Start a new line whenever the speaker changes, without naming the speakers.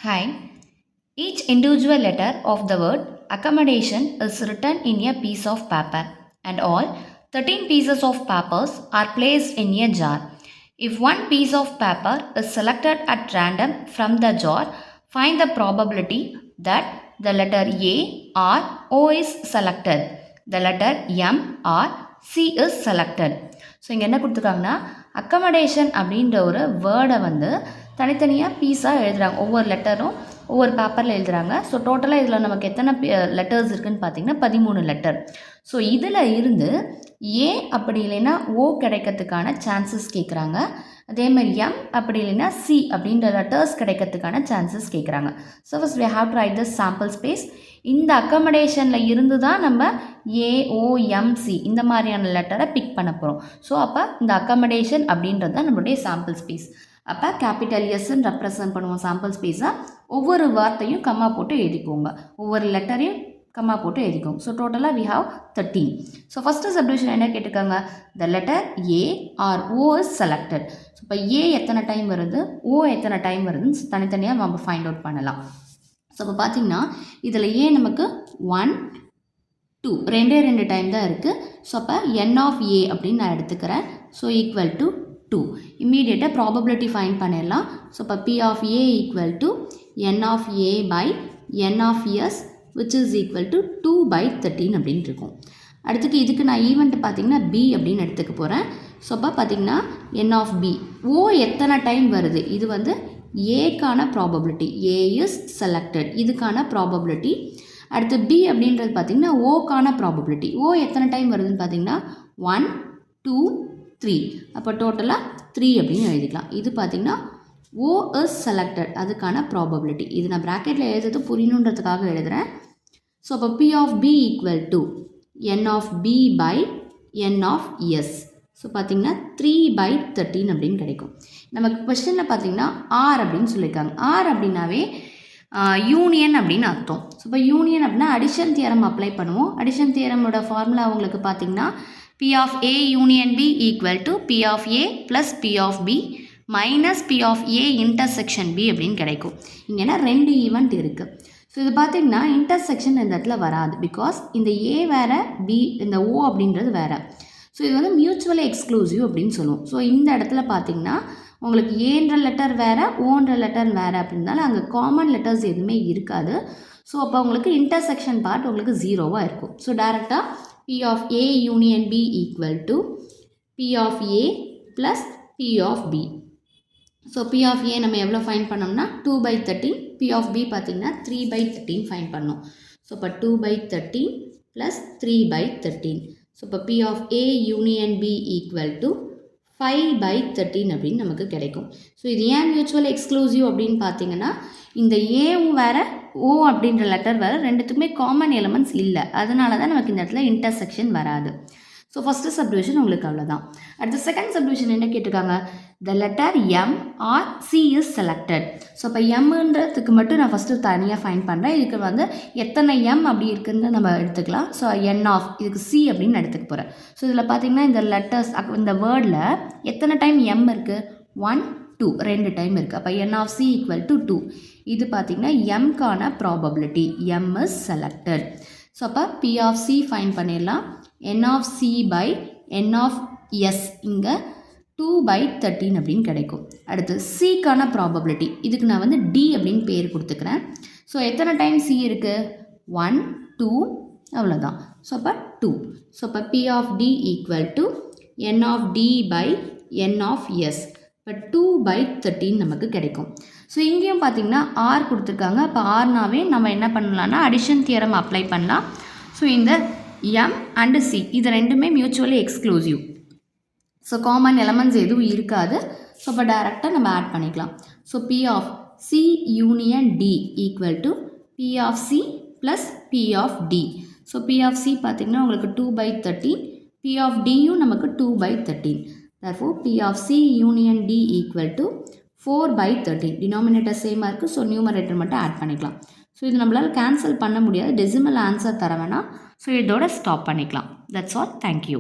Hi. Each individual letter of the word accommodation is written in a piece of paper, and all 13 pieces of papers are placed in a jar. If one piece of paper is selected at random from the jar, find the probability that the letter A or O is selected, the letter M or C is selected. So இங்கே என்ன கொடுத்துருக்காங்கன்னா accommodation அப்படின்ற ஒரு வேர்டை வந்து தனித்தனியாக பீஸாக எழுதுகிறாங்க. ஒவ்வொரு லெட்டரும் ஒவ்வொரு பேப்பரில் எழுதுகிறாங்க. ஸோ டோட்டலாக இதில் நமக்கு எத்தனை லெட்டர்ஸ் இருக்குதுன்னு பார்த்தீங்கன்னா 13 லெட்டர். ஸோ இதில் இருந்து ஏ அப்படி இல்லைன்னா ஓ கிடைக்கிறதுக்கான சான்சஸ் கேட்குறாங்க. அதேமாதிரி எம் அப்படி இல்லைன்னா சி அப்படின்ற லெட்டர்ஸ் கிடைக்கிறதுக்கான சான்சஸ் கேட்குறாங்க. So first we have to write the sample space. இந்த அக்கமடேஷனில் இருந்து தான் நம்ம ஏஓஎம்சி இந்த மாதிரியான லெட்டரை பிக் பண்ண போகிறோம். ஸோ அப்போ இந்த அக்கமடேஷன் அப்படின்றது தான் நம்மளுடைய சாம்பிள் ஸ்பேஸ். அப்போ கேபிட்டல் எஸ்ன்னு ரெப்ரசன்ட் பண்ணுவோம் சாம்பிள் ஸ்பேஸாக. ஒவ்வொரு வார்த்தையும் கம்மா போட்டு எழுதிக்கோங்க, ஒவ்வொரு லெட்டரையும் கம்மா போட்டு எழுதிக்கோங்க. ஸோ டோட்டலாக we have 13. So first subdivision என்ன கேட்டிருக்காங்க, the letter A R O is selected. So இப்போ ஏ எத்தனை டைம் வருது, ஓ எத்தனை டைம் வருதுன்னு தனித்தனியாக நம்ம ஃபைண்ட் அவுட் பண்ணலாம். ஸோ இப்போ பார்த்தீங்கன்னா இதில் ஏ நமக்கு 1 2 ரெண்டு டைம் தான் இருக்குது. ஸோ அப்போ என் ஆஃப் ஏ அப்படின்னு நான் எடுத்துக்கிறேன். So equal to 2. இம்மீடியட்டாக ப்ராபபிலிட்டி ஃபைண்ட் பண்ணிடலாம். ஸோ இப்போ P of A equal to N of A by N of S which is equal to 2/13 அப்படின்னு இருக்கும். அடுத்துக்கு இதுக்கு நான் ஈவெண்ட் பார்த்தீங்கன்னா பி அப்படின்னு எடுத்துக்க போகிறேன். ஸோ அப்போ பார்த்தீங்கன்னா என் ஆஃப் பி ஓ எத்தனை டைம் வருது, இது வந்து ஏக்கான ப்ராபபிலிட்டி, ஏ இஸ் செலக்டட் இதுக்கான ப்ராபபிலிட்டி. அடுத்து பி அப்படின்றது பார்த்திங்கன்னா ஓக்கான ப்ராபபிலிட்டி, ஓ எத்தனை டைம் வருதுன்னு பார்த்தீங்கன்னா 1 2 3. அப்போ டோட்டலாக 3 அப்படின்னு எழுதிக்கலாம். இது பார்த்திங்கன்னா ஓ இஸ் செலக்டட் அதுக்கான ப்ராபபிலிட்டி. இது நான் ப்ராக்கெட்டில் எழுதுறது புரியணுன்றதுக்காக எழுதுகிறேன். ஸோ அப்போ P of B equal to N of B by N of S. So பார்த்திங்கன்னா 3/13 அப்படின்னு கிடைக்கும். நமக்கு கொஸ்டினில் பார்த்திங்கன்னா ஆர் அப்படின்னு சொல்லியிருக்காங்க. ஆர் அப்படின்னாவே யூனியன் அப்படின்னு அர்த்தம். ஸோ இப்போ யூனியன் அப்படின்னா அடிஷன் தியரம் அப்ளை பண்ணுவோம். அடிஷன் தியரமோட ஃபார்முலா உங்களுக்கு பார்த்திங்கன்னா P of A union B equal to P of A plus P of B minus P of A intersection B அப்படின்னு கிடைக்கும். இங்கேனா 2 ஈவெண்ட் இருக்குது. ஸோ இது பார்த்திங்கன்னா இன்டர்செக்ஷன் இந்த இடத்துல வராது, பிகாஸ் இந்த ஏ வேறு பி இந்த ஓ அப்படின்றது வேறு. ஸோ இது வந்து மியூச்சுவலி எக்ஸ்க்ளூசிவ் அப்படின்னு சொல்லுவோம். ஸோ இந்த இடத்துல பார்த்திங்கன்னா உங்களுக்கு ஏன்ற லெட்டர் வேறு ஓன்ற லெட்டர் வேறு அப்படின்னால அங்கே காமன் லெட்டர்ஸ் எதுவுமே இருக்காது. ஸோ அப்போ உங்களுக்கு இன்டர்செக்ஷன் பார்ட் உங்களுக்கு 0வாக இருக்கும். ஸோ டேரெக்டாக P of A union B equal to P of A plus P of B. So P of A நம்ம எவ்வளோ ஃபைன் பண்ணோம்னா 2/13, பி ஆஃப் பி பார்த்திங்கன்னா 3/13 ஃபைன் பண்ணோம். ஸோ இப்போ 2/13 ப்ளஸ் 3/13. ஸோ இப்போ P of A union B equal to 5/13 அப்படின்னு நமக்கு கிடைக்கும். ஸோ இது ஏன் மியூச்சுவல் எக்ஸ்க்ளூசிவ் அப்படின்னு பார்த்தீங்கன்னா இந்த ஏவும் வேறு ஓ அப்படின்ற லெட்டர் வேறு, ரெண்டுத்துக்குமே காமன் எலிமெண்ட்ஸ் இல்லை, அதனால தான் நமக்கு இந்த இடத்துல இன்டர்செக்ஷன் வராது. ஸோ ஃபஸ்ட்டு சப்டிவிஷன் உங்களுக்கு அவ்வளோதான். அடுத்த செகண்ட் சப்டிவிஷன் என்ன கேட்டிருக்காங்க, the letter M R C is selected. So இப்போ எம்ன்றதுக்கு மட்டும் நான் ஃபஸ்ட்டு தனியாக ஃபைன் பண்ணுறேன். இதுக்கு வந்து எத்தனை எம் அப்படி இருக்குதுன்னு நம்ம எடுத்துக்கலாம். ஸோ என் ஆஃப் இதுக்கு சி அப்படின்னு எடுத்துக்க போகிறேன். ஸோ இதில் பார்த்திங்கன்னா இந்த லெட்டர்ஸ் இந்த வேர்டில் எத்தனை டைம் எம் இருக்குது, 1 2 2 டைம் இருக்குது. அப்போ n of C equal to 2. இது பார்த்திங்கன்னா எம்கான probability, M is selected. So அப்போ பி ஆஃப் சி ஃபைன் பண்ணிடலாம். N of C by N of S இங்கே 2/13 அப்படின்னு கிடைக்கும். அடுத்து சிக்கான ப்ராபபிலிட்டி, இதுக்கு நான் வந்து டி அப்படின்னு பேர் கொடுத்துக்கிறேன். ஸோ எத்தனை டைம் சி இருக்குது, 1 2 அவ்வளோதான். ஸோ அப்போ 2. ஸோ அப்போ P of D equal to N of D by N of S. இப்போ 2/13 நமக்கு கிடைக்கும். ஸோ இங்கேயும் பார்த்திங்கன்னா ஆர் கொடுத்துருக்காங்க. அப்போ ஆர்னாவே நம்ம என்ன பண்ணலான்னா அடிஷன் தியரம் அப்ளை பண்ணலாம். ஸோ இந்த எம் அண்டு சி இது ரெண்டுமே mutually exclusive. So common elements எதுவும் இருக்காது. ஸோ இப்போ டேரெக்டாக நம்ம ஆட் பண்ணிக்கலாம். So P of C union D equal to P of C plus P of D. So P of C பார்த்திங்கன்னா உங்களுக்கு 2/13, பி ஆஃப் டியும் நமக்கு 2/13. therefore P of C union D equal to 4/13. Denominator சேமாக இருக்குது. So numerator மட்டும் add பண்ணிக்கலாம். So இது நம்மளால் கேன்சல் பண்ண முடியாது, டெசிமல் ஆன்சர் தர வேணாம். ஸோ இதோட ஸ்டாப் பண்ணிக்கலாம். That's all. தேங்க்யூ.